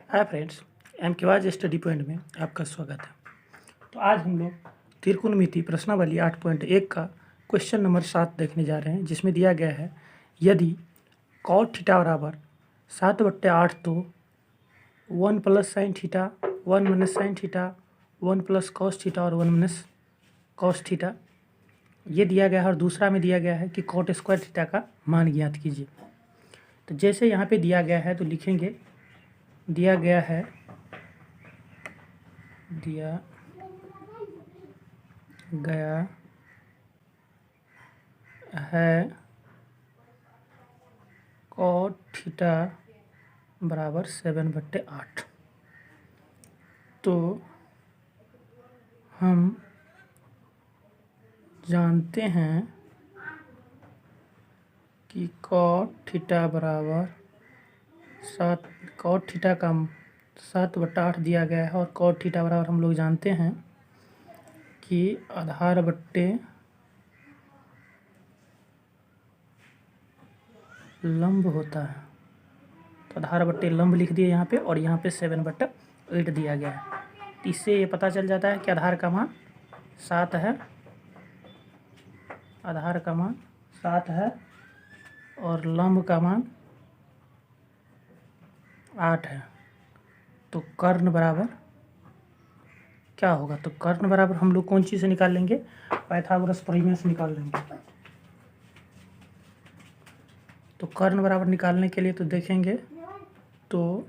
Hi friends, M के was study point में आपका स्वागत है। तो आज हम लोग त्रिकोणमिति प्रश्नावली 8.1 का क्वेश्चन नंबर 7 देखने जा रहे हैं, जिसमें दिया गया है यदि कॉट थीटा बराबर 7/8 तो 1 plus sine theta 1 minus sine theta 1 plus cos theta और 1 माइनस कॉस थीटा ये दिया गया है। और दूसरा में दिया गया है कि कॉट स्क्वायर थीटा का मान ज्ञात कीजिए। तो जैसे यहाँ पे दिया गया है तो लिखेंगे दिया गया है कॉट थीटा बराबर 7/8। तो हम जानते हैं कि कॉट थीटा बराबर 7 कॉट थीटा का 7/8 दिया गया है। और कॉट थीटा बराबर हम लोग जानते हैं कि आधार बट्टे लंब होता है। तो आधार बट्टे लंब लिख दिए यहाँ पे, और यहाँ पे 7/8 दिया गया है। तो इससे ये पता चल जाता है कि आधार का मान 7 है, आधार का मान 7 है और लंब का मान 8 है। तो कर्ण बराबर क्या होगा? तो कर्ण बराबर हम लोग कौन चीज़ से निकाल लेंगे? पाइथागोरस प्रमेय से निकाल लेंगे। तो कर्ण बराबर निकालने के लिए तो देखेंगे तो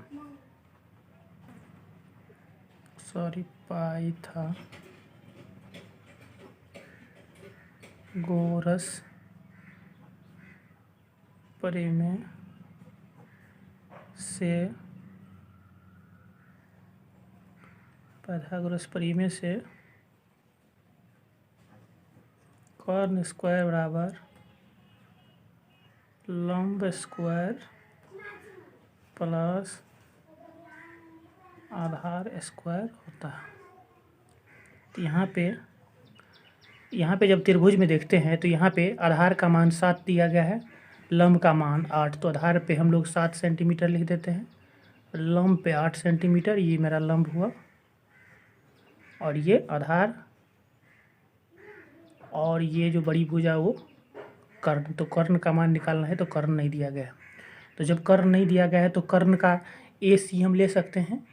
पाइथागोरस प्रमेय से कर्ण स्क्वायर बराबर लंब स्क्वायर प्लस आधार स्क्वायर होता है। तो यहाँ पे जब त्रिभुज में देखते हैं तो यहाँ पे आधार का मान 7 दिया गया है, लंब का मान 8। तो आधार पे हम लोग 7 सेंटीमीटर लिख देते हैं, लंब पे 8 सेंटीमीटर। ये मेरा लंब हुआ और ये आधार, और ये जो बड़ी भुजा वो कर्ण। तो कर्ण का मान निकालना है तो कर्ण नहीं दिया गया है। तो जब कर्ण नहीं दिया गया है तो कर्ण का AC हम ले सकते हैं।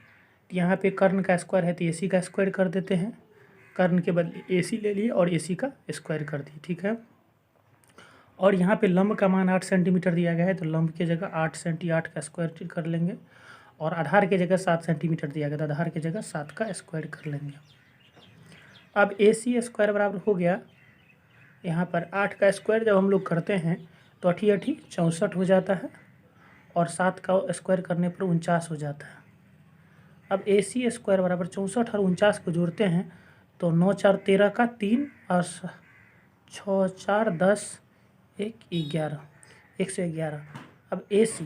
यहाँ पे कर्ण का स्क्वायर है तो AC का स्क्वायर कर देते हैं। कर्ण के बदले AC ले लिए और AC का स्क्वायर कर दिए, ठीक है। और यहाँ पे लंब का मान 8 सेंटीमीटर दिया गया है तो लंब की जगह 8 का स्क्वायर कर लेंगे। और आधार की जगह 7 सेंटीमीटर दिया गया तो आधार की जगह 7 का स्क्वायर कर लेंगे। अब AC स्क्वायर बराबर हो गया, यहाँ पर 8 का स्क्वायर जब हम लोग करते हैं तो 8 8 64 हो जाता है, और 7 का स्क्वायर करने पर 49 हो जाता है। अब AC स्क्वायर बराबर 64 और 49 को जोड़ते हैं तो 9 4 13 का 3 और 6 4 10 1 11 111। अब AC,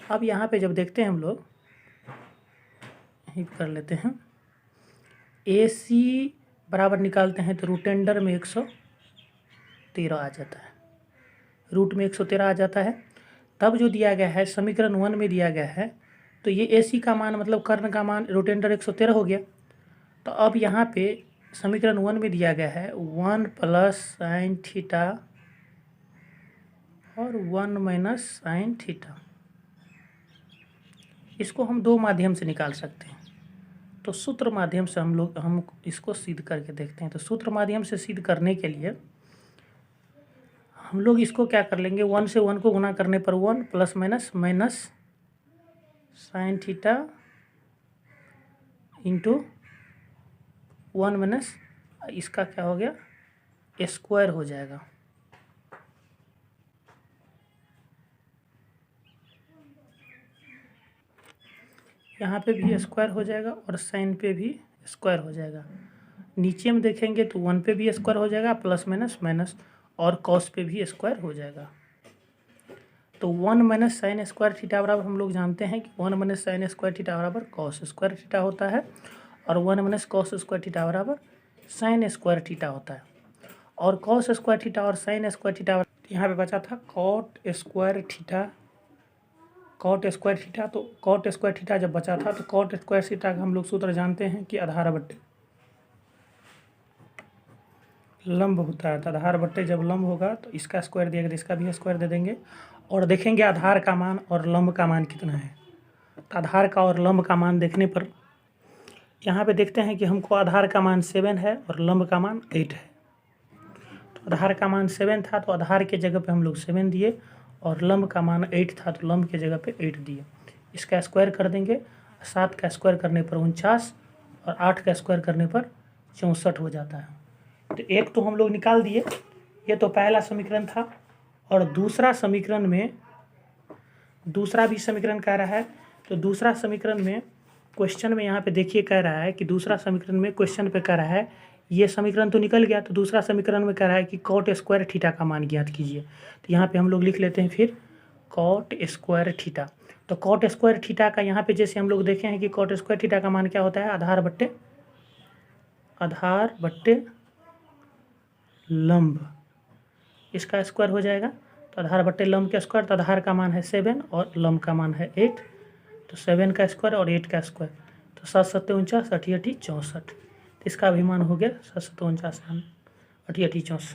अब यहाँ पे जब देखते हैं हम लोग यहीं कर लेते हैं, AC बराबर निकालते हैं तो रूट अंडर में 113 आ जाता है, रूट में 113 आ जाता है। तब जो दिया गया है समीकरण 1 में दिया गया है तो ये AC का मान मतलब कर्ण का मान रूट अंडर 113 हो गया। तो अब यहाँ पे समीकरण 1 में दिया गया है 1 प्लस साइन थीटा और 1 माइनस साइन थीटा। इसको हम दो माध्यम से निकाल सकते हैं। तो सूत्र माध्यम से हम इसको सिद्ध करके देखते हैं। तो सूत्र माध्यम से सिद्ध करने के लिए हम लोग इसको क्या कर लेंगे, 1 से 1 को गुना करने पर 1 plus minus sine theta into 1 minus इसका क्या हो गया, स्क्वायर हो जाएगा। यहाँ पे भी स्क्वायर हो जाएगा और साइन पे भी स्क्वायर हो जाएगा। नीचे में देखेंगे तो 1 पे भी स्क्वायर हो जाएगा, प्लस माइनस और कॉस पे भी स्क्वायर हो जाएगा। तो 1 माइनस साइन स्क्वायर थीटा बराबर हम लोग जानते हैं कि 1 माइनस साइन स्क्वायर थीटा बराबर कॉस स्क्वायर थीटा होता है, और 1 माइनस कॉस स्क्वायर थीटा बराबर साइन स्क्वायर थीटा होता है। और कॉस स्क्वायर थीटा और साइन स्क्वायर थीटा यहाँ पे बचा था cot square theta cot square theta, तो कॉट स्क्वायर थीटा जब बचा था तो कॉट स्क्वायर थीटा का हम लोग सूत्र जानते हैं कि आधार बट्टे लंब होता है। तो आधार बट्टे जब लंब होगा तो इसका स्क्वायर दिया गया, इसका भी स्क्वायर दे देंगे और देखेंगे आधार का मान और लंब का मान कितना है। तो आधार का और लंब का मान देखने पर यहाँ पे देखते हैं कि हमको आधार का मान 7 है और लंब का मान 8 है। तो आधार का मान 7 था तो आधार के जगह पे हम लोग 7 दिए और लंब का मान 8 था तो लंब के जगह पे 8 दिए। इसका स्क्वायर कर देंगे, 7 का स्क्वायर करने पर 49 और 8 का स्क्वायर करने पर 64 हो जाता है। तो एक तो हम लोग निकाल दिए, ये तो पहला समीकरण था। और दूसरा समीकरण में दूसरा भी समीकरण कह रहा है। तो दूसरा समीकरण में क्वेश्चन में यहाँ पे देखिए कह रहा है कि दूसरा समीकरण में क्वेश्चन पे कह रहा है, ये समीकरण तो निकल गया, तो दूसरा समीकरण में कह रहा है कि कॉट स्क्वायर थीटा का मान ज्ञात कीजिए। तो यहाँ पे हम लोग लिख लेते हैं फिर कॉट स्क्वायर थीटा। तो कॉट स्क्वायर थीटा का यहाँ पे जैसे हम लोग देखे हैं कि कॉट स्क्वायर थीटा का मान क्या होता है, आधार बट्टे लंब, इसका स्क्वायर हो जाएगा। तो आधार बट्टे लंब का स्क्वायर, तो आधार का मान है 7 और लंब का मान है 8, तो 7 का स्क्वायर और 8 का स्क्वायर, तो 7 7 49 8 8 64। तो इसका भी मान हो गया 7 7 49 8 8 64।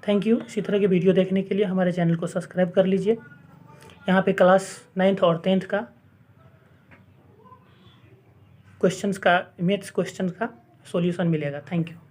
Thank you. इसी तरह के वीडियो देखने के लिए हमारे चैनल को सब्सक्राइब कर लीजिए। यहाँ पे क्लास 9th और 10th का क्वेश्चंस का मैथ्स क्वेश्चन का सॉल्यूशन मिलेगा। Thank you.